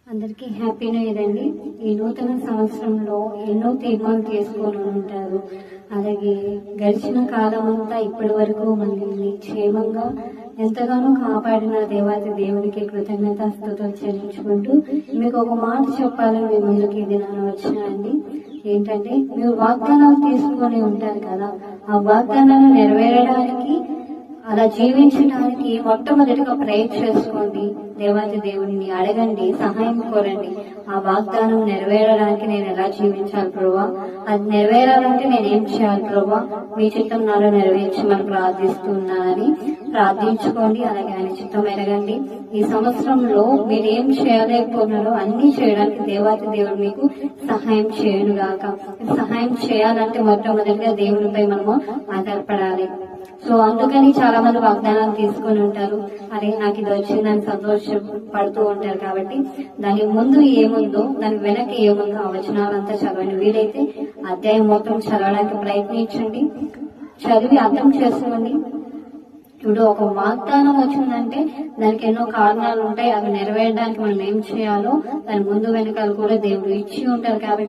అందరికీ happy new year అండి. ఈ నూతన సంవత్సరంలో ఎన్నో తీర్మానాలు తీసుకొని ఉంటారు. అలాగే గడిచిన కాలం అంతా ఇప్పటి వరకు మనల్ని క్షేమంగా ఎంతగానో కాపాడిన దేవాది దేవునికి కృతజ్ఞతాస్తుతులు చెల్లించుకుంటూ మీకు ఒక మాట చెప్పాలని మీ ముందుకి ఇది నేను వచ్చినానండి. ఏంటంటే మీరు వాగ్దానాలు తీసుకొని ఉంటారు కదా, ఆ వాగ్దానాలు నెరవేరడానికి అలా జీవించడానికి మొట్టమొదటిగా ప్రయత్నం చేసుకోండి. దేవాది దేవుడిని అడగండి, సహాయం కోరండి. ఆ వాగ్దానం నెరవేరడానికి నేను ఎలా జీవించాలి ప్రభువా, అది నెరవేరాలంటే నేనేం చేయాలి ప్రభువా, మీ చిత్తం నాలో నెరవేర్చమని ప్రార్థిస్తున్నానని ప్రార్థించుకోండి. అలాగే ఆయన చిత్తం ఎరగండి. ఈ సంవత్సరంలో మీరు ఏం చేయలేకపోతున్నారో అన్ని చేయడానికి దేవాది దేవుడు మీకు సహాయం చేయను గాక. సహాయం చేయాలంటే మొట్టమొదటిగా దేవునిపై మనము ఆధారపడాలి. సో అందుకని చాలా మంది వాగ్దానాలు తీసుకొని ఉంటారు. అదే నాకు ఇది వచ్చిందని సంతోషపడుతూ ఉంటారు. కాబట్టి దాని ముందు ఏముందో, దాని వెనక ఏముందో ఆ వచనాలంతా చదవండి. వీలైతే అధ్యాయం మొత్తం చదవడానికి ప్రయత్నించండి. చదివి అర్థం చేసుకోండి. ఇప్పుడు ఒక వాగ్దానం వచ్చిందంటే దానికి ఎన్నో కారణాలు ఉంటాయి. అవి నెరవేరడానికి మనం ఏం చేయాలో దాని ముందు వెనకాల కూడా దేవుడు ఇచ్చి ఉంటారు. కాబట్టి